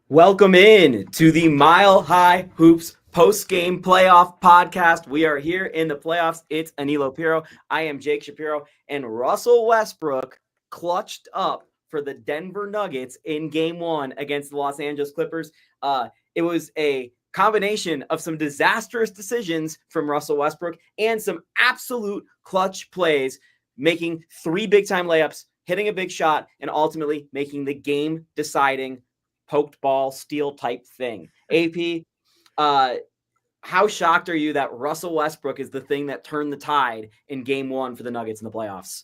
Welcome in to the Mile High Hoops post-game playoff podcast. We are here in the playoffs. It's Anilo Piro. I am Jake Shapiro, and Russell Westbrook clutched up for the Denver Nuggets in game one against the Los Angeles Clippers. It was a combination of some disastrous decisions from Russell Westbrook and some absolute clutch plays, making three big-time layups, hitting a big shot, and ultimately making the game-deciding poked ball steal type thing. AP, how shocked are you that Russell Westbrook is the thing that turned the tide in game one for the Nuggets in the playoffs?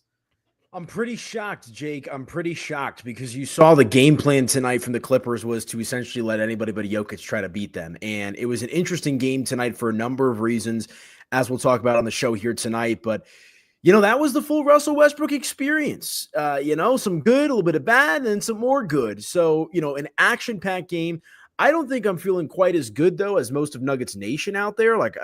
I'm pretty shocked, Jake. I'm pretty shocked because you saw the game plan tonight from the Clippers was to essentially let anybody but Jokic try to beat them. And it was an interesting game tonight for a number of reasons, as we'll talk about on the show here tonight. But that was the full Russell Westbrook experience. Some good, a little bit of bad, and some more good. So, an action-packed game. I don't think I'm feeling quite as good, though, as most of Nuggets Nation out there. Like,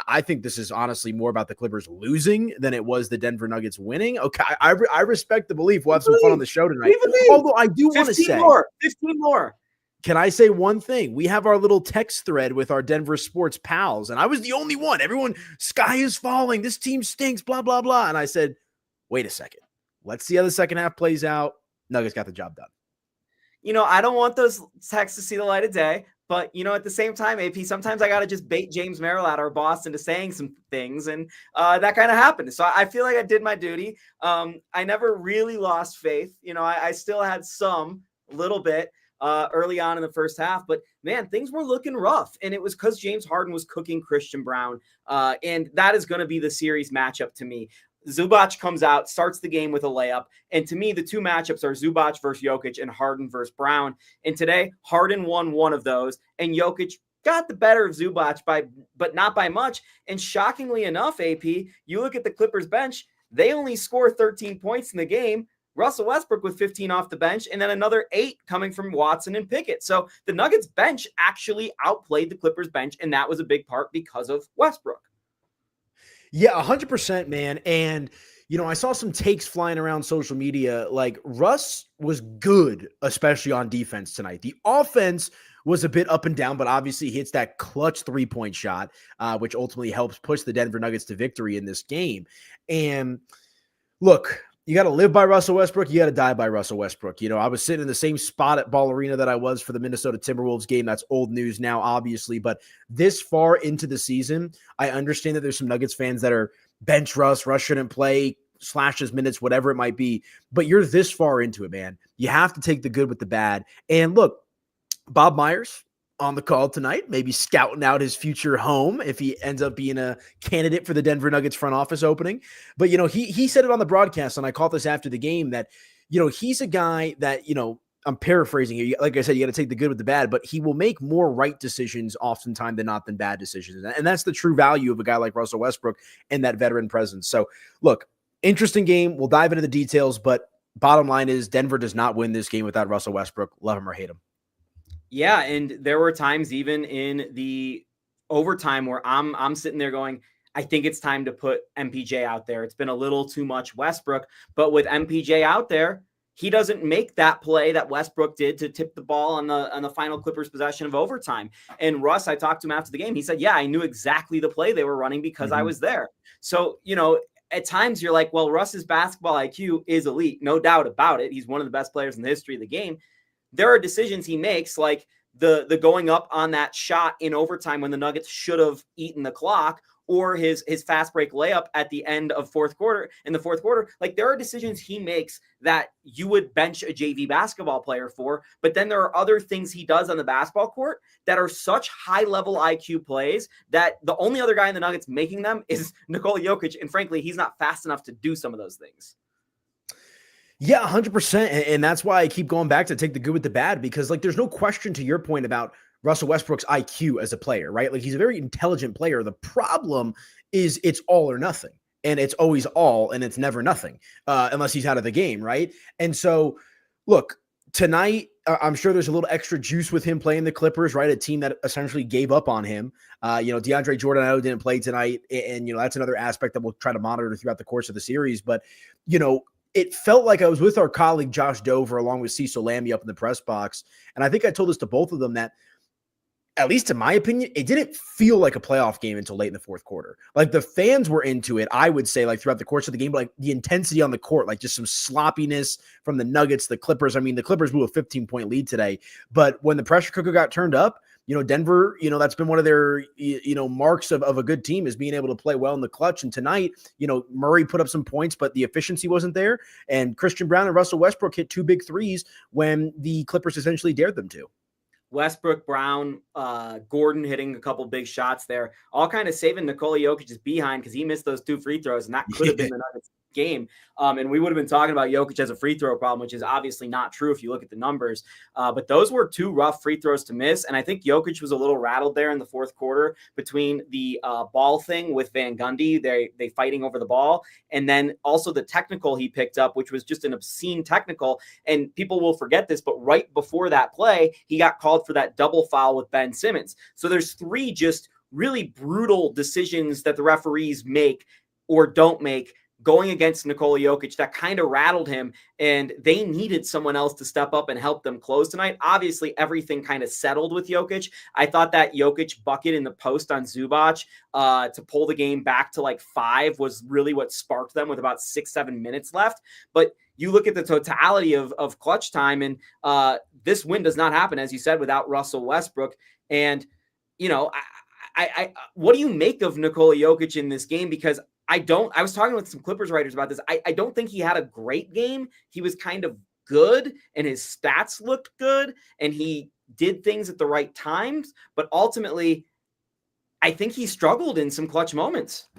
I think this is honestly more about the Clippers losing than it was the Denver Nuggets winning. Okay, I respect the belief. We'll have some fun on the show tonight. Although I do want to say 15 more. Can I say one thing? We have our little text thread with our Denver sports pals, and I was the only one. Everyone, sky is falling. This team stinks, blah, blah, blah. And I said, wait a second. Let's see how the second half plays out. Nuggets got the job done. I don't want those texts to see the light of day, but, at the same time, AP, sometimes I got to just bait James Merrill, our boss, into saying some things, and that kind of happened. So I feel like I did my duty. I never really lost faith. I still had some, little bit. Early on in the first half, but man, things were looking rough, and it was because James Harden was cooking Christian Brown, and that is going to be the series matchup to me. Zubac comes out, starts the game with a layup, and to me, the two matchups are Zubac versus Jokic and Harden versus Brown, and today, Harden won one of those, and Jokic got the better of Zubac but not by much, and shockingly enough, AP, you look at the Clippers bench, they only score 13 points in the game. Russell Westbrook with 15 off the bench, and then another 8 coming from Watson and Pickett. So the Nuggets bench actually outplayed the Clippers bench, and that was a big part because of Westbrook. Yeah, 100%, man. And, I saw some takes flying around social media. Like, Russ was good, especially on defense tonight. The offense was a bit up and down, but obviously hits that clutch three-point shot, which ultimately helps push the Denver Nuggets to victory in this game. And look, you got to live by Russell Westbrook. You got to die by Russell Westbrook. I was sitting in the same spot at Ball Arena that I was for the Minnesota Timberwolves game. That's old news now, obviously. But this far into the season, I understand that there's some Nuggets fans that are bench Russ. Russ shouldn't play, slash his minutes, whatever it might be. But you're this far into it, man. You have to take the good with the bad. And look, Bob Myers on the call tonight, maybe scouting out his future home if he ends up being a candidate for the Denver Nuggets front office opening. But, he said it on the broadcast, and I caught this after the game, that, he's a guy that, I'm paraphrasing here. Like I said, you got to take the good with the bad, but he will make more right decisions oftentimes than not than bad decisions. And that's the true value of a guy like Russell Westbrook and that veteran presence. So, look, interesting game. We'll dive into the details, but bottom line is Denver does not win this game without Russell Westbrook. Love him or hate him. Yeah, and there were times even in the overtime where I'm sitting there going, I think it's time to put MPJ out there. It's been a little too much Westbrook, but with MPJ out there, he doesn't make that play that Westbrook did to tip the ball on the final Clippers possession of overtime. And Russ, I talked to him after the game. He said, yeah, I knew exactly the play they were running because I was there. So, at times you're like, well, Russ's basketball IQ is elite, no doubt about it. He's one of the best players in the history of the game. There are decisions he makes, like the going up on that shot in overtime when the Nuggets should have eaten the clock, or his fast break layup at the end of in the fourth quarter. Like, there are decisions he makes that you would bench a JV basketball player for, but then there are other things he does on the basketball court that are such high level IQ plays that the only other guy in the Nuggets making them is Nikola Jokic. And frankly, he's not fast enough to do some of those things. Yeah, 100%. And that's why I keep going back to take the good with the bad, because there's no question to your point about Russell Westbrook's IQ as a player, right? Like, he's a very intelligent player. The problem is it's all or nothing, and it's always all and it's never nothing unless he's out of the game, right? And so, look, tonight, I'm sure there's a little extra juice with him playing the Clippers, right? A team that essentially gave up on him. DeAndre Jordan, I know, didn't play tonight, and that's another aspect that we'll try to monitor throughout the course of the series. But, it felt like I was with our colleague Josh Dover along with Cecil Lammy up in the press box. And I think I told this to both of them that, at least in my opinion, it didn't feel like a playoff game until late in the fourth quarter. Like the fans were into it, I would say, like throughout the course of the game, but like the intensity on the court, like just some sloppiness from the Nuggets, the Clippers. I mean, the Clippers blew a 15-point lead today, but when the pressure cooker got turned up, Denver, that's been one of their, marks of a good team is being able to play well in the clutch. And tonight, Murray put up some points, but the efficiency wasn't there. And Christian Brown and Russell Westbrook hit 2 big threes when the Clippers essentially dared them to. Westbrook, Brown, Gordon hitting a couple big shots there, all kind of saving Nikola Jokic's behind because he missed those 2 free throws, and that could have been the Nuggets game. And we would have been talking about Jokic as a free throw problem, which is obviously not true if you look at the numbers. But those were 2 rough free throws to miss. And I think Jokic was a little rattled there in the fourth quarter between the ball thing with Van Gundy, they fighting over the ball, and then also the technical he picked up, which was just an obscene technical. And people will forget this, but right before that play, he got called for that double foul with Ben Simmons. So there's 3 just really brutal decisions that the referees make or don't make going against Nikola Jokic that kind of rattled him, and they needed someone else to step up and help them close tonight. Obviously, everything kind of settled with Jokic. I thought that Jokic bucket in the post on Zubac to pull the game back to like 5 was really what sparked them with about 6-7 minutes left. But you look at the totality of clutch time, and this win does not happen, as you said, without Russell Westbrook. And, I what do you make of Nikola Jokic in this game? Because I was talking with some Clippers writers about this. I don't think he had a great game. He was kind of good and his stats looked good and he did things at the right times. But ultimately, I think he struggled in some clutch moments.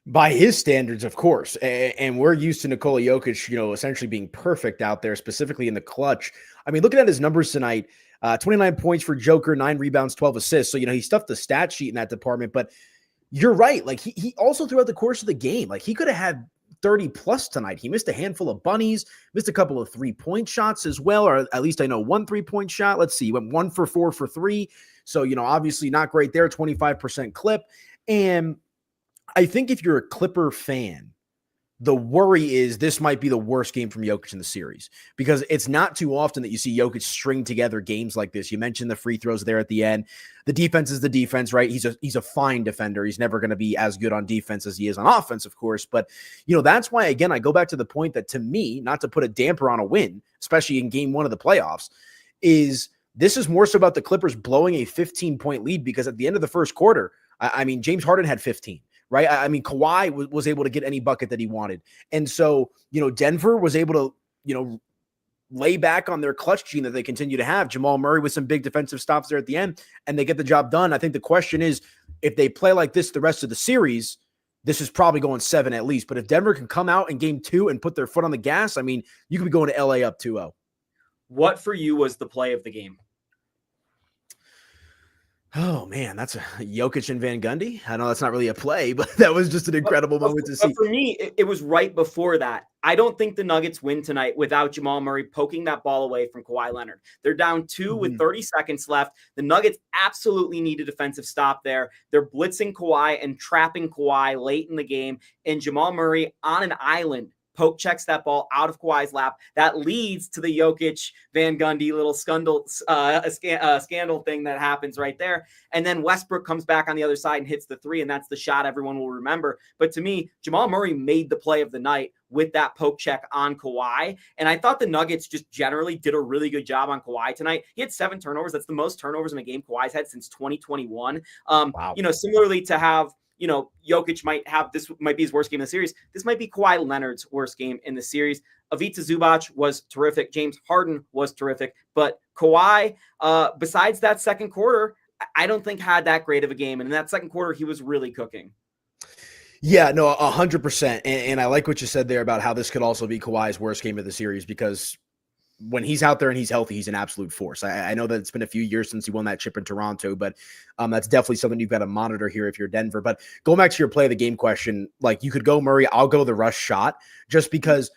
By his standards, of course. And we're used to Nikola Jokic, essentially being perfect out there, specifically in the clutch. I mean, looking at his numbers tonight, 29 points for Joker, 9 rebounds, 12 assists. So, he stuffed the stat sheet in that department. But you're right. Like he also throughout the course of the game, like he could have had 30 plus tonight. He missed a handful of bunnies, missed a couple of 3-point shots as well, or at least I know 1 3-point shot. Let's see, he went 1 for 4 for 3. So, obviously not great there, 25% clip. And I think if you're a Clipper fan, the worry is this might be the worst game from Jokic in the series because it's not too often that you see Jokic string together games like this. You mentioned the free throws there at the end. The defense is the defense, right? He's a fine defender. He's never going to be as good on defense as he is on offense, of course. But, that's why, again, I go back to the point that to me, not to put a damper on a win, especially in game 1 of the playoffs, is this is more so about the Clippers blowing a 15-point lead because at the end of the first quarter, I mean, James Harden had 15. Right. I mean, Kawhi was able to get any bucket that he wanted. And so, Denver was able to, lay back on their clutch gene that they continue to have. Jamal Murray with some big defensive stops there at the end, and they get the job done. I think the question is, if they play like this the rest of the series, this is probably going 7 at least. But if Denver can come out in game 2 and put their foot on the gas, I mean, you could be going to LA up 2-0. What for you was the play of the game? Oh, man, that's a Jokic and Van Gundy. I know that's not really a play, but that was just an incredible moment to see. For me, it was right before that. I don't think the Nuggets win tonight without Jamal Murray poking that ball away from Kawhi Leonard. They're down 2 with 30 seconds left. The Nuggets absolutely need a defensive stop there. They're blitzing Kawhi and trapping Kawhi late in the game, and Jamal Murray on an island poke checks that ball out of Kawhi's lap. That leads to the Jokic Van Gundy little scandal thing that happens right there. And then Westbrook comes back on the other side and hits the 3, and that's the shot everyone will remember. But to me, Jamal Murray made the play of the night with that poke check on Kawhi. And I thought the Nuggets just generally did a really good job on Kawhi tonight. He had 7 turnovers. That's the most turnovers in a game Kawhi's had since 2021. Wow. Similarly to have, Jokic might be his worst game in the series. This might be Kawhi Leonard's worst game in the series. Ivica Zubac was terrific. James Harden was terrific. But Kawhi, besides that second quarter, I don't think had that great of a game. And in that second quarter, he was really cooking. Yeah, no, 100%. And I like what you said there about how this could also be Kawhi's worst game of the series because when he's out there and he's healthy, he's an absolute force. I know that it's been a few years since he won that chip in Toronto, but that's definitely something you've got to monitor here if you're Denver. But going back to your play of the game question, like you could go Murray, I'll go the Russ shot just because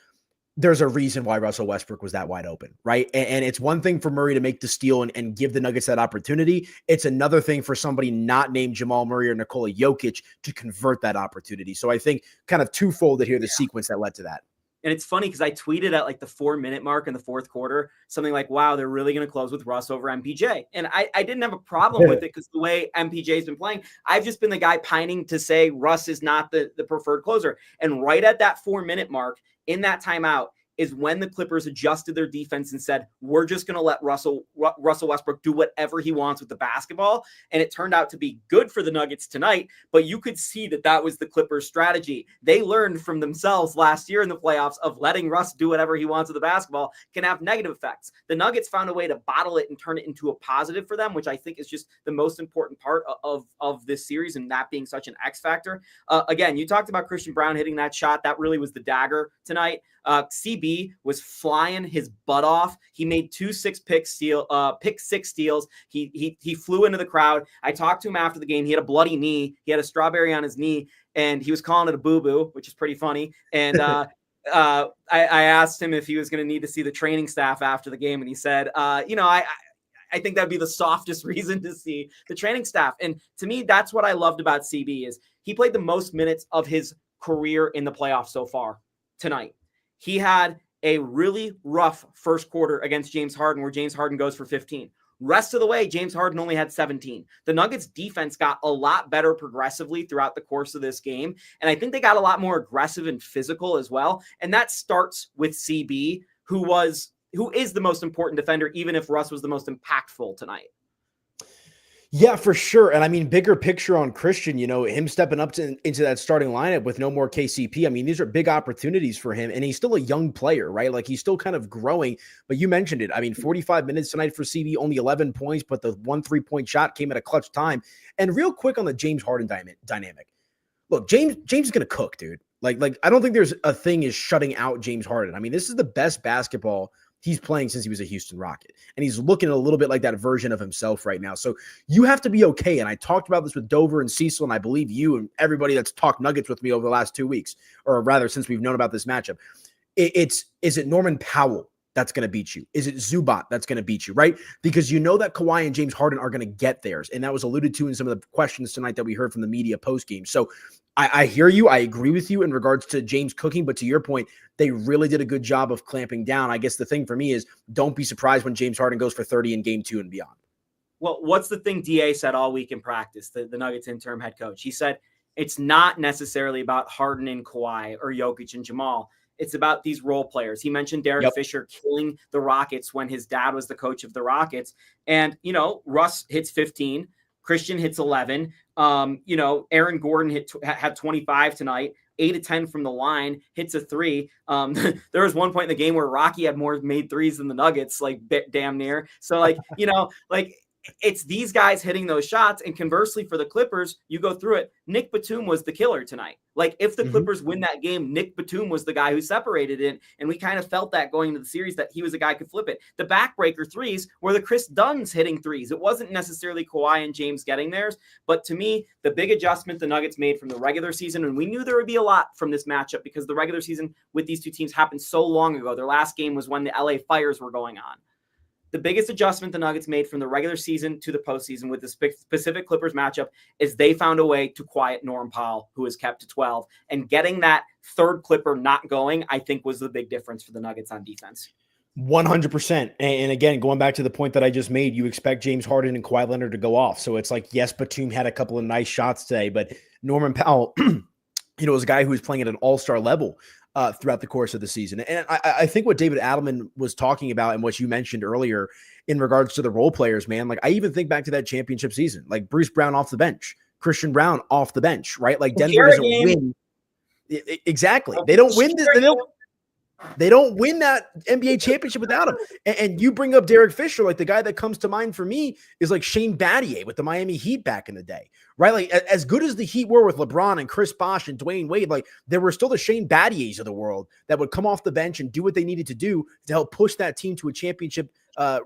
there's a reason why Russell Westbrook was that wide open, right? And it's one thing for Murray to make the steal and give the Nuggets that opportunity. It's another thing for somebody not named Jamal Murray or Nikola Jokic to convert that opportunity. So I think kind of twofold here, the sequence that led to that. And it's funny because I tweeted at like the 4-minute mark in the fourth quarter, something like, wow, they're really going to close with Russ over MPJ. And I didn't have a problem with it because the way MPJ's been playing, I've just been the guy pining to say Russ is not the preferred closer. And right at that 4-minute mark in that timeout is when the Clippers adjusted their defense and said, we're just going to let Russell Westbrook do whatever he wants with the basketball. And it turned out to be good for the Nuggets tonight, but you could see that was the Clippers strategy. They learned from themselves last year in the playoffs of letting Russ do whatever he wants with the basketball can have negative effects. The Nuggets found a way to bottle it and turn it into a positive for them, which I think is just the most important part of this series, and that being such an X factor. Again, you talked about Christian Brown hitting that shot. That really was the dagger tonight. CB was flying his butt off. He made 2 pick six steals. He flew into the crowd. I talked to him after the game. He had a bloody knee. He had a strawberry on his knee, and he was calling it a boo-boo, which is pretty funny. And I asked him if he was going to need to see the training staff after the game, and he said, I think that'd be the softest reason to see the training staff. And to me, that's what I loved about CB is he played the most minutes of his career in the playoffs so far tonight. He had a really rough first quarter against James Harden where James Harden goes for 15. Rest of the way, James Harden only had 17. The Nuggets defense got a lot better progressively throughout the course of this game. And I think they got a lot more aggressive and physical as well. And that starts with CB, who is the most important defender, even if Russ was the most impactful tonight. Yeah, for sure. And I mean, bigger picture on Christian, him stepping up into that starting lineup with no more KCP. I mean, these are big opportunities for him. And he's still a young player, right? Like he's still kind of growing. But you mentioned it. I mean, 45 minutes tonight for CB, only 11 points, but the 1 3-point shot came at a clutch time. And real quick on the James Harden dynamic. Look, James is going to cook, dude. Like I don't think there's a thing is shutting out James Harden. I mean, this is the best basketball he's playing since he was a Houston Rocket. And he's looking a little bit like that version of himself right now. So you have to be okay. And I talked about this with Dover and Cecil, and I believe you and everybody that's talked Nuggets with me over the last 2 weeks, or rather since we've known about this matchup. Is it Norman Powell that's going to beat you? Is it Zubac that's going to beat you, right? Because you know that Kawhi and James Harden are going to get theirs. And that was alluded to in some of the questions tonight that we heard from the media post-game. So I hear you. I agree with you in regards to James cooking, but to your point, they really did a good job of clamping down. I guess the thing for me is don't be surprised when James Harden goes for 30 in game 2 and beyond. Well, what's the thing DA said all week in practice, the Nuggets interim head coach? He said, it's not necessarily about Harden and Kawhi or Jokic and Jamal. It's about these role players. He mentioned Derek Fisher killing the Rockets when his dad was the coach of the Rockets. And, Russ hits 15. Christian hits 11. Aaron Gordon had 25 tonight, 8 of 10 from the line, hits a 3. There was one point in the game where Rocky had more made threes than the Nuggets, damn near. So it's these guys hitting those shots. And conversely for the Clippers, you go through it. Nick Batum was the killer tonight. If the Clippers win that game, Nick Batum was the guy who separated it. And we kind of felt that going into the series that he was a guy who could flip it. The backbreaker threes were the Chris Dunn's hitting threes. It wasn't necessarily Kawhi and James getting theirs. But to me, the big adjustment the Nuggets made from the regular season, and we knew there would be a lot from this matchup because the regular season with these two teams happened so long ago. Their last game was when the LA Fires were going on. The biggest adjustment the Nuggets made from the regular season to the postseason with the specific Clippers matchup is they found a way to quiet Norm Powell, who was kept to 12. And getting that third Clipper not going, I think, was the big difference for the Nuggets on defense. 100%. And again, going back to the point that I just made, you expect James Harden and Kawhi Leonard to go off. So it's like, yes, Batum had a couple of nice shots today, but Norman Powell, was a guy who was playing at an all-star level throughout the course of the season. And I think what David Adelman was talking about and what you mentioned earlier in regards to the role players, man, I even think back to that championship season, Bruce Brown off the bench, Christian Brown off the bench, right? Denver doesn't win. Exactly. They don't win. They don't win that NBA championship without him. And you bring up Derek Fisher, the guy that comes to mind for me is Shane Battier with the Miami Heat back in the day, right? As good as the Heat were with LeBron and Chris Bosh and Dwayne Wade, there were still the Shane Battiers of the world that would come off the bench and do what they needed to do to help push that team to a championship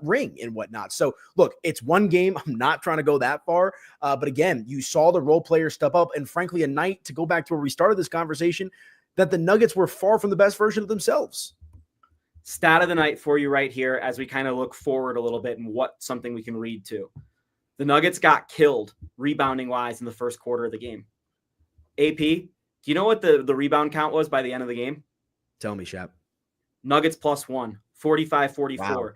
ring and whatnot. So look, it's one game. I'm not trying to go that far. But again, you saw the role players step up, and frankly, a night to go back to where we started this conversation, that the Nuggets were far from the best version of themselves. Stat of the night for you right here as we kind of look forward a little bit and something we can read to. The Nuggets got killed rebounding-wise in the first quarter of the game. AP, do you know what the rebound count was by the end of the game? Tell me, Shap. Nuggets +1, 45-44. Wow.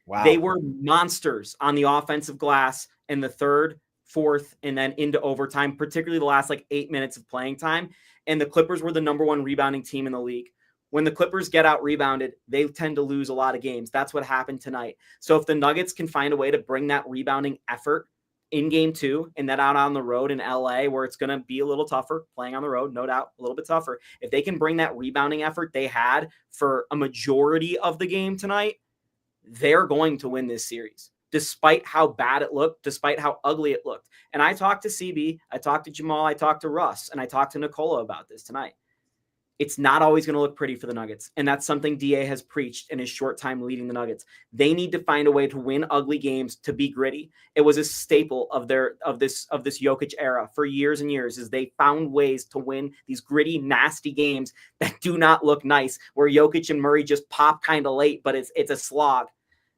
Wow. They were monsters on the offensive glass in the third, fourth, and then into overtime, particularly the last 8 minutes of playing time. And the Clippers were the number one rebounding team in the league. When the Clippers get out rebounded, they tend to lose a lot of games. That's what happened tonight. So if the Nuggets can find a way to bring that rebounding effort in game 2 and that out on the road in LA, where it's going to be a little tougher playing on the road, no doubt, a little bit tougher. If they can bring that rebounding effort they had for a majority of the game tonight, they're going to win this series, despite how bad it looked, despite how ugly it looked. And I talked to CB, I talked to Jamal, I talked to Russ, and I talked to Nikola about this tonight. It's not always going to look pretty for the Nuggets. And that's something DA has preached in his short time leading the Nuggets. They need to find a way to win ugly games, to be gritty. It was a staple of this Jokic era for years and years, is they found ways to win these gritty, nasty games that do not look nice, where Jokic and Murray just pop kind of late, but it's a slog.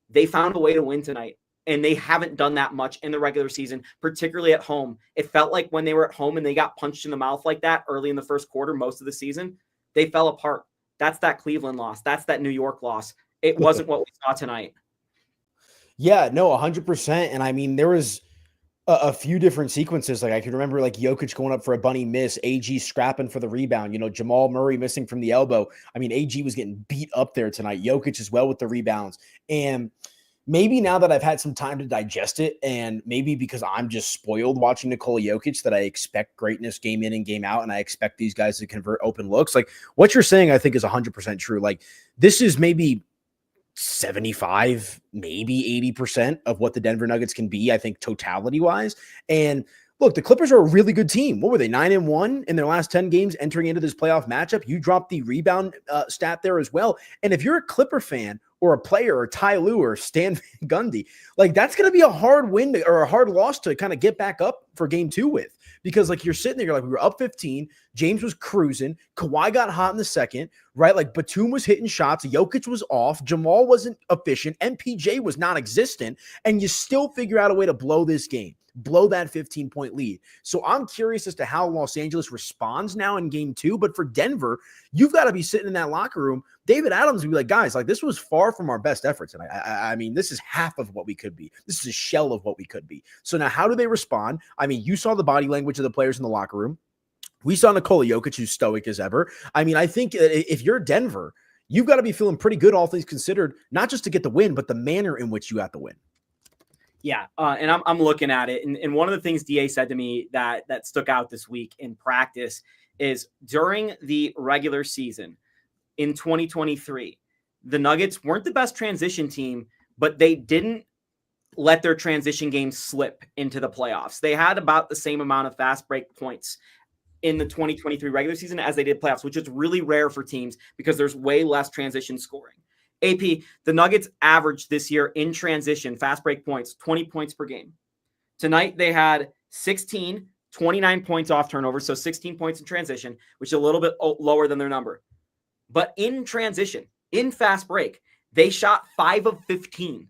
They found a way to win tonight. And they haven't done that much in the regular season, particularly at home. It felt like when they were at home and they got punched in the mouth like that early in the first quarter, most of the season, they fell apart. That's that Cleveland loss. That's that New York loss. It wasn't what we saw tonight. Yeah, no, 100%. And I mean, there was a few different sequences. I can remember Jokic going up for a bunny miss, AG scrapping for the rebound, Jamal Murray missing from the elbow. I mean, AG was getting beat up there tonight. Jokic as well with the rebounds. And maybe now that I've had some time to digest it, and maybe because I'm just spoiled watching Nikola Jokic, that I expect greatness game in and game out, and I expect these guys to convert open looks. What you're saying, I think, is 100% true. This is maybe 75, maybe 80% of what the Denver Nuggets can be, I think, totality-wise. And look, the Clippers are a really good team. What were they, 9-1 in their last 10 games entering into this playoff matchup? You dropped the rebound stat there as well. And if you're a Clipper fan or a player or Ty Lue or Stan Van Gundy, that's going to be a hard win or a hard loss to kind of get back up for game 2 with. Because you're sitting there, we were up 15. James was cruising. Kawhi got hot in the second, right? Batum was hitting shots. Jokic was off. Jamal wasn't efficient. MPJ was non-existent. And you still figure out a way to blow this game. Blow that 15-point lead. So I'm curious as to how Los Angeles responds now in game 2. But for Denver, you've got to be sitting in that locker room. David Adams would be like, guys, this was far from our best efforts. And I mean, this is half of what we could be. This is a shell of what we could be. So now how do they respond? I mean, you saw the body language of the players in the locker room. We saw Nikola Jokic, who's stoic as ever. I mean, I think if you're Denver, you've got to be feeling pretty good, all things considered, not just to get the win, but the manner in which you got the win. Yeah, and I'm looking at it, and one of the things DA said to me that stuck out this week in practice is during the regular season in 2023, the Nuggets weren't the best transition team, but they didn't let their transition game slip into the playoffs. They had about the same amount of fast break points in the 2023 regular season as they did playoffs, which is really rare for teams because there's way less transition scoring. AP, the Nuggets averaged this year in transition, fast break points, 20 points per game. Tonight, they had 29 points off turnover, so 16 points in transition, which is a little bit lower than their number. But in transition, in fast break, they shot 5 of 15.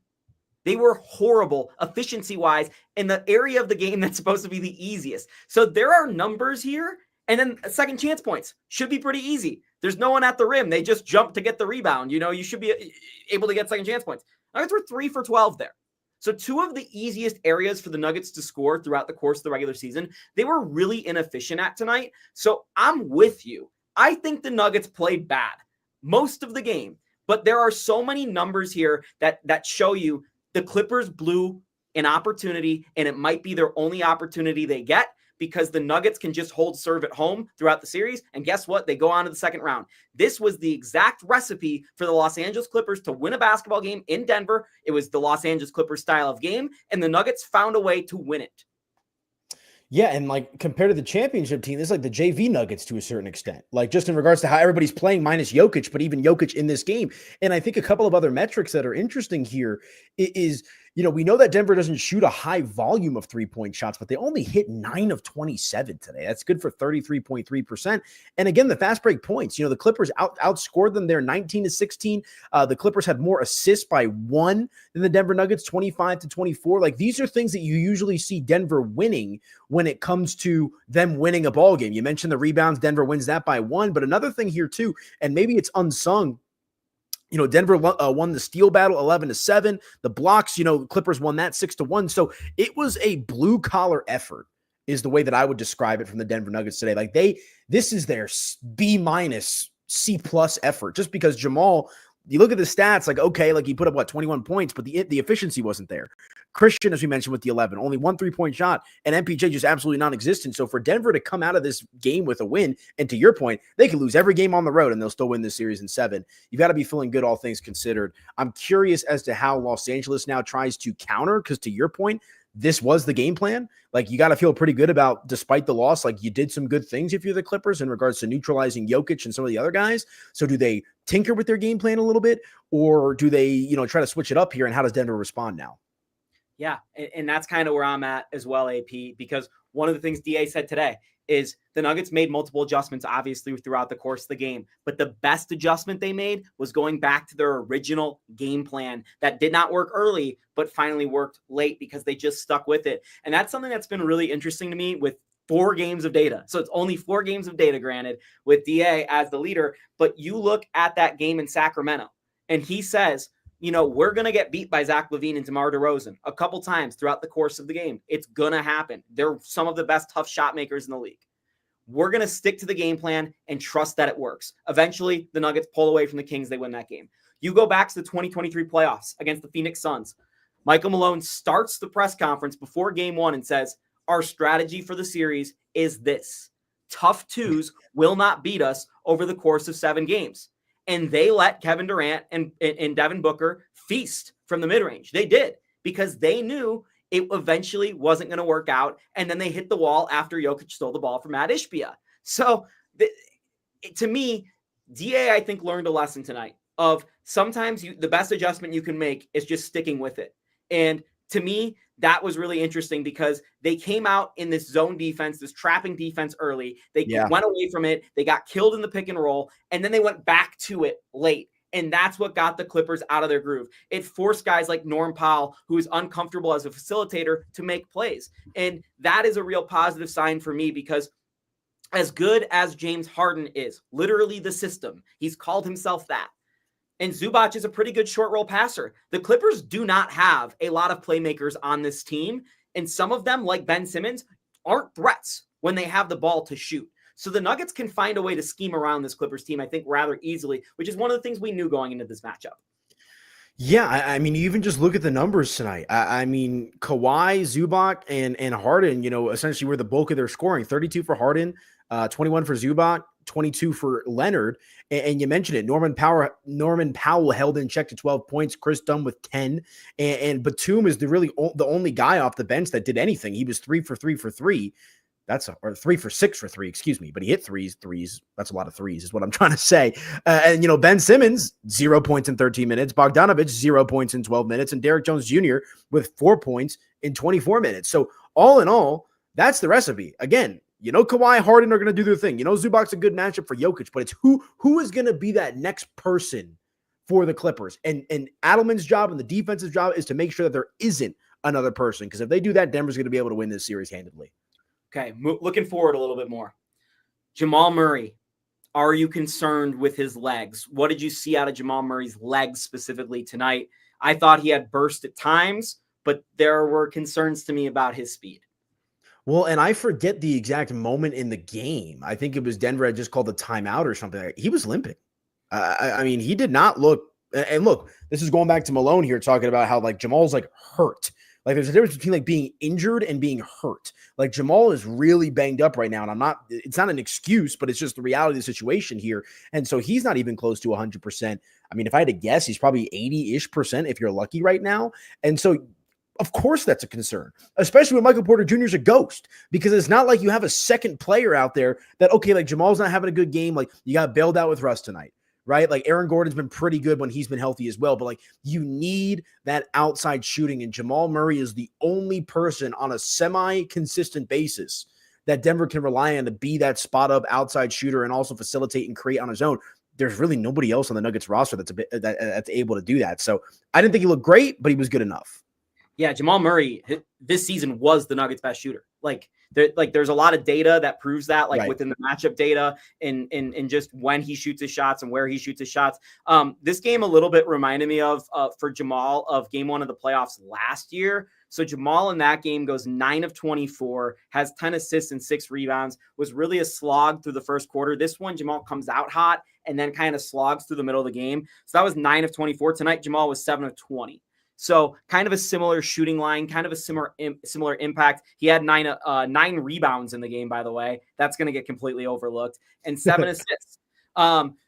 They were horrible efficiency-wise in the area of the game that's supposed to be the easiest. So there are numbers here, and then second chance points should be pretty easy. There's no one at the rim. They just jump to get the rebound. You should be able to get second chance points. Nuggets were 3 for 12 there. So 2 of the easiest areas for the Nuggets to score throughout the course of the regular season, they were really inefficient at tonight. So I'm with you. I think the Nuggets played bad most of the game, but there are so many numbers here that show you the Clippers blew an opportunity, and it might be their only opportunity they get, because the Nuggets can just hold serve at home throughout the series. And guess what? They go on to the second round. This was the exact recipe for the Los Angeles Clippers to win a basketball game in Denver. It was the Los Angeles Clippers style of game, and the Nuggets found a way to win it. Yeah, and compared to the championship team, this is the JV Nuggets to a certain extent. Just in regards to how everybody's playing minus Jokic, but even Jokic in this game. And I think a couple of other metrics that are interesting here is we know that Denver doesn't shoot a high volume of 3-point shots, but they only hit 9 of 27 today. That's good for 33.3%. And again, the fast break points, the Clippers outscored them there 19-16. The Clippers had more assists by 1 than the Denver Nuggets, 25-24. Like, these are things that you usually see Denver winning when it comes to them winning a ball game. You mentioned the rebounds. Denver wins that by 1. But another thing here too, and maybe it's unsung, Denver won the steal battle 11-7. The blocks, Clippers won that 6-1. So it was a blue collar effort, is the way that I would describe it, from the Denver Nuggets today. Like, this is their B-, C+ effort, just because Jamal, you look at the stats, like, okay, like, he put up 21 points, but the efficiency wasn't there. Christian, as we mentioned, with the 11, only 1 3-point shot, and MPJ just absolutely non-existent. So for Denver to come out of this game with a win, and to your point, they could lose every game on the road and they'll still win this series in 7. You've got to be feeling good, all things considered. I'm curious as to how Los Angeles now tries to counter, because to your point, this was the game plan. Like, you got to feel pretty good about, despite the loss, like, you did some good things if you're the Clippers in regards to neutralizing Jokic and some of the other guys. So do they tinker with their game plan a little bit, or do they, try to switch it up here? And how does Denver respond now? Yeah, and that's kind of where I'm at as well, AP, because one of the things DA said today is the Nuggets made multiple adjustments, obviously, throughout the course of the game. But the best adjustment they made was going back to their original game plan that did not work early, but finally worked late because they just stuck with it. And that's something that's been really interesting to me with 4 games of data. So it's only 4 games of data, granted, with DA as the leader. But you look at that game in Sacramento, and he says, we're going to get beat by Zach LaVine and DeMar DeRozan a couple times throughout the course of the game. It's going to happen. They're some of the best tough shot makers in the league. We're going to stick to the game plan and trust that it works. Eventually, the Nuggets pull away from the Kings. They win that game. You go back to the 2023 playoffs against the Phoenix Suns. Michael Malone starts the press conference before game 1 and says, our strategy for the series is this. Tough twos will not beat us over the course of 7 games. And they let Kevin Durant and Devin Booker feast from the mid-range. They did, because they knew it eventually wasn't going to work out. And then they hit the wall after Jokic stole the ball from Matt Ishbia. So to me, DA, I think, learned a lesson tonight of sometimes the best adjustment you can make is just sticking with it. And to me, that was really interesting because they came out in this zone defense, this trapping defense early. They went away from it. They got killed in the pick and roll, and then they went back to it late. And that's what got the Clippers out of their groove. It forced guys like Norm Powell, who is uncomfortable as a facilitator, to make plays. And that is a real positive sign for me, because as good as James Harden is, literally the system, he's called himself that. And Zubac is a pretty good short roll passer. The Clippers do not have a lot of playmakers on this team. And some of them, like Ben Simmons, aren't threats when they have the ball to shoot. So the Nuggets can find a way to scheme around this Clippers team, I think, rather easily, which is one of the things we knew going into this matchup. Yeah, I mean, you even just look at the numbers tonight. I mean, Kawhi, Zubac, and Harden, essentially were the bulk of their scoring. 32 for Harden, 21 for Zubac, 22 for Leonard. And you mentioned it. Norman Powell held in check to 12 points. Chris Dunn with 10. And Batum is the only guy off the bench that did anything. He was 3 for 3 for 3. Or 3 for 6 for 3, excuse me. But he hit threes. That's a lot of threes is what I'm trying to say. And Ben Simmons, 0 points in 13 minutes. Bogdanovich, 0 points in 12 minutes. And Derrick Jones Jr. with 4 points in 24 minutes. So all in all, that's the recipe. Again, Kawhi, Harden are going to do their thing. Zubac's a good matchup for Jokic, but it's who is going to be that next person for the Clippers. And Adelman's job and the defensive job is to make sure that there isn't another person, because if they do that, Denver's going to be able to win this series handedly. Okay, looking forward a little bit more. Jamal Murray, are you concerned with his legs? What did you see out of Jamal Murray's legs specifically tonight? I thought he had burst at times, but there were concerns to me about his speed. Well, and I forget the exact moment in the game. I think it was Denver had just called the timeout or something. He was limping. I mean, he did not look. And look, this is going back to Malone here talking about how Jamal's hurt. There's a difference between being injured and being hurt. Jamal is really banged up right now. And it's not an excuse, but it's just the reality of the situation here. And so he's not even close to 100%. I mean, if I had to guess, he's probably 80-ish% if you're lucky right now. And so, of course, that's a concern, especially when Michael Porter Jr. is a ghost, because it's not like you have a second player out there that, okay, Jamal's not having a good game. You got bailed out with Russ tonight. right? Like Aaron Gordon's been pretty good when he's been healthy as well, but like you need that outside shooting, and Jamal Murray is the only person on a semi-consistent basis that Denver can rely on to be that spot up outside shooter and also facilitate and create on his own. There's really nobody else on the Nuggets roster that's able to do that. So I didn't think he looked great, but he was good enough. Yeah, Jamal Murray this season was the Nuggets' best shooter. There's a lot of data that proves that, like within the matchup data and just when he shoots his shots and where he shoots his shots. This game a little bit reminded me of for Jamal of game 1 of the playoffs last year. So Jamal in that game goes 9 of 24, has 10 assists and 6 rebounds, was really a slog through the first quarter. This one, Jamal comes out hot and then kind of slogs through the middle of the game. So that was 9 of 24. Tonight, Jamal was 7 of 20. So kind of a similar shooting line, kind of a similar impact. He had 9 rebounds in the game, by the way. That's going to get completely overlooked. And 7 assists.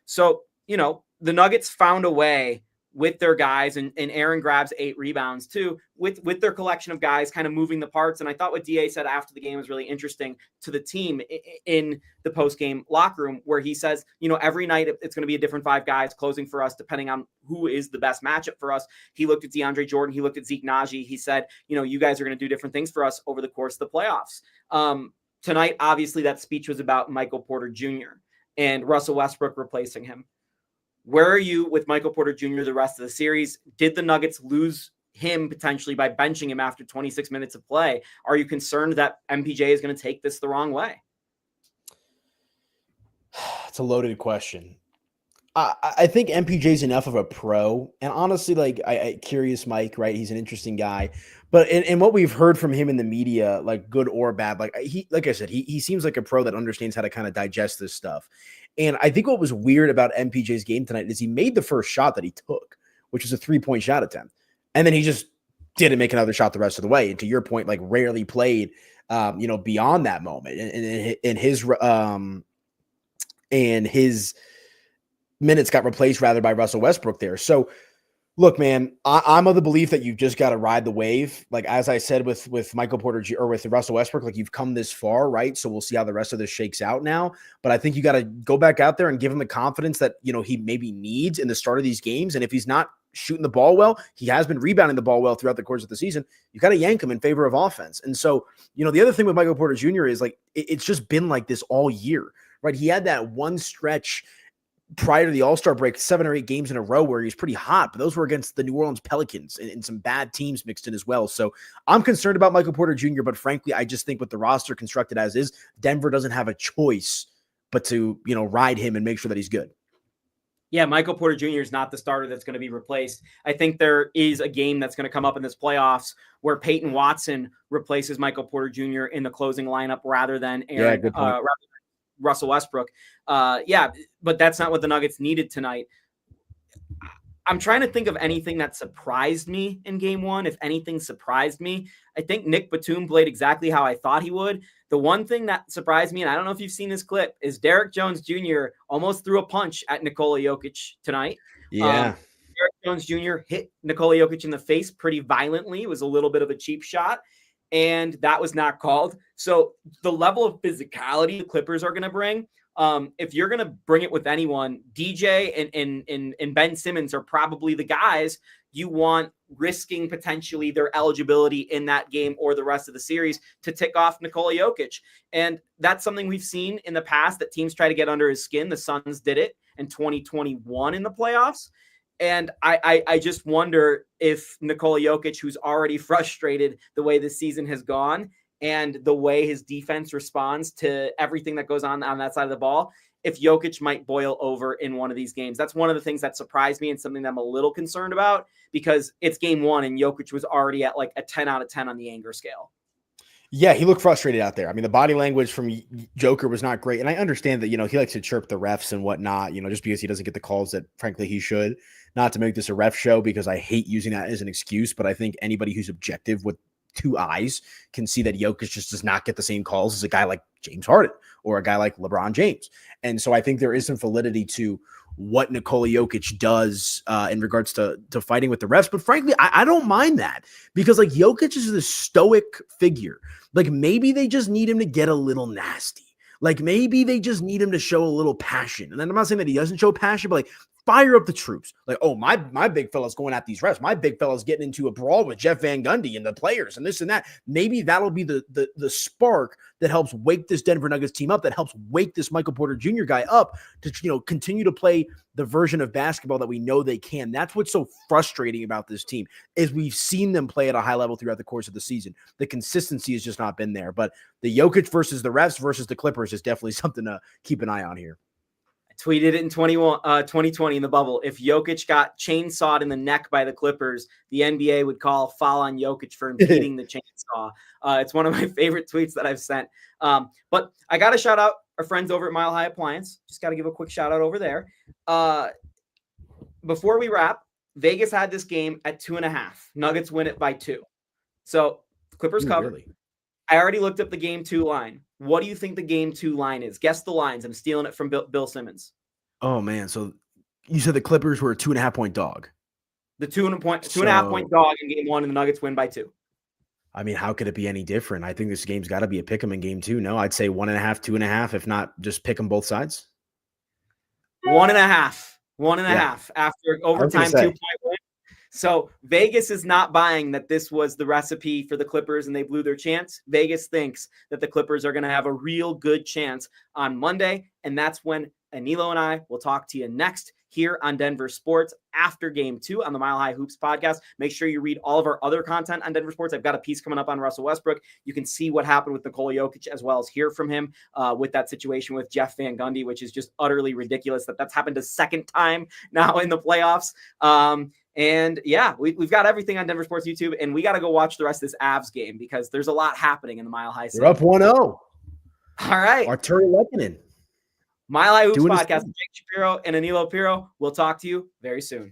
So, the Nuggets found a way with their guys, and Aaron grabs 8 rebounds too, with their collection of guys kind of moving the parts. And I thought what DA said after the game was really interesting to the team in the post-game locker room, where he says, every night it's going to be a different 5 guys closing for us, depending on who is the best matchup for us. He looked at DeAndre Jordan. He looked at Zeke Naji. He said, you guys are going to do different things for us over the course of the playoffs. Tonight, obviously, that speech was about Michael Porter Jr. and Russell Westbrook replacing him. Where are you with Michael Porter Jr. the rest of the series? Did the Nuggets lose him potentially by benching him after 26 minutes of play? Are you concerned that MPJ is going to take this the wrong way? It's a loaded question. I think MPJ's enough of a pro, and honestly, like I Curious Mike, right? He's an interesting guy, but in what we've heard from him in the media, like good or bad, like I said, he seems like a pro that understands how to kind of digest this stuff. And I think what was weird about MPJ's game tonight is he made the first shot that he took, which was a 3-point shot attempt, and then he just didn't make another shot the rest of the way. And to your point, like rarely played, beyond that moment, and his minutes got replaced rather by Russell Westbrook there. So look, man, I'm of the belief that you've just got to ride the wave. Like, as I said, with Michael Porter or with Russell Westbrook, like you've come this far, right? So we'll see how the rest of this shakes out now. But I think you got to go back out there and give him the confidence that, he maybe needs in the start of these games. And if he's not shooting the ball well, he has been rebounding the ball well throughout the course of the season. You got to yank him in favor of offense. And so, the other thing with Michael Porter Jr. is like, it's just been like this all year, right? He had that one stretch prior to the All-Star break, 7 or 8 games in a row where he's pretty hot, but those were against the New Orleans Pelicans and some bad teams mixed in as well. So I'm concerned about Michael Porter Jr., but frankly, I just think with the roster constructed as is, Denver doesn't have a choice but to, ride him and make sure that he's good. Yeah, Michael Porter Jr. is not the starter that's going to be replaced. I think there is a game that's going to come up in this playoffs where Peyton Watson replaces Michael Porter Jr. in the closing lineup rather than Russell Westbrook. But that's not what the Nuggets needed tonight. I'm trying to think of anything that surprised me in game 1. If anything surprised me, I think Nick Batum played exactly how I thought he would. The one thing that surprised me, and I don't know if you've seen this clip, is Derek Jones Jr. almost threw a punch at Nikola Jokic tonight. Yeah. Derek Jones Jr. hit Nikola Jokic in the face pretty violently. It was a little bit of a cheap shot, and that was not called. So the level of physicality the Clippers are going to bring, if you're going to bring it with anyone, DJ and Ben Simmons are probably the guys you want risking potentially their eligibility in that game or the rest of the series to tick off Nikola Jokic. And that's something we've seen in the past that teams try to get under his skin. The Suns did it in 2021 in the playoffs. And I just wonder if Nikola Jokic, who's already frustrated the way this season has gone and the way his defense responds to everything that goes on that side of the ball, if Jokic might boil over in one of these games. That's one of the things that surprised me and something that I'm a little concerned about because it's game 1 and Jokic was already at like a 10 out of 10 on the anger scale. Yeah, he looked frustrated out there. I mean, the body language from Joker was not great. And I understand that, he likes to chirp the refs and whatnot, just because he doesn't get the calls that, frankly, he should. Not to make this a ref show because I hate using that as an excuse, but I think anybody who's objective with 2 eyes can see that Jokic just does not get the same calls as a guy like James Harden or a guy like LeBron James. And so I think there is some validity to what Nikola Jokic does in regards to fighting with the refs. But frankly, I don't mind that because like Jokic is the stoic figure. Like maybe they just need him to get a little nasty. Like maybe they just need him to show a little passion. And then I'm not saying that he doesn't show passion, but like fire up the troops. Like, oh, my big fella's going at these refs. My big fella's getting into a brawl with Jeff Van Gundy and the players and this and that. Maybe that'll be the spark that helps wake this Denver Nuggets team up, that helps wake this Michael Porter Jr. guy up to, continue to play the version of basketball that we know they can. That's what's so frustrating about this team is we've seen them play at a high level throughout the course of the season. The consistency has just not been there. But the Jokic versus the refs versus the Clippers is definitely something to keep an eye on here. Tweeted it in 2020 in the bubble. If Jokic got chainsawed in the neck by the Clippers, the NBA would call foul on Jokic for impeding the chainsaw. It's one of my favorite tweets that I've sent. But I got to shout out our friends over at Mile High Appliance. Just got to give a quick shout out over there. Before we wrap, Vegas had this game at 2.5. Nuggets win it by 2. So Clippers covered. Really? I already looked up the game 2 line. What do you think the game 2 line is? Guess the lines. I'm stealing it from Bill Simmons. Oh, man. So you said the Clippers were a 2.5 point dog. The 2.5 point dog in game 1, and the Nuggets win by 2. I mean, how could it be any different? I think this game's got to be a pick 'em in game 2. No, I'd say 1.5, 2.5, if not just pick 'em both sides. 1.5. 1.5 after overtime 2-point win. So Vegas is not buying that this was the recipe for the Clippers and they blew their chance. Vegas thinks that the Clippers are going to have a real good chance on Monday. And that's when Anilo and I will talk to you next here on Denver Sports after game 2 on the Mile High Hoops podcast. Make sure you read all of our other content on Denver Sports. I've got a piece coming up on Russell Westbrook. You can see what happened with Nikola Jokic as well as hear from him with that situation with Jeff Van Gundy, which is just utterly ridiculous that's happened a second time now in the playoffs. And yeah, we've got everything on Denver Sports YouTube, and we got to go watch the rest of this Avs game because there's a lot happening in the Mile High. We're up 1-0. All right. Arturi Lekkinen. Mile High Hoops podcast with Jake Shapiro and Anilo Piro. We'll talk to you very soon.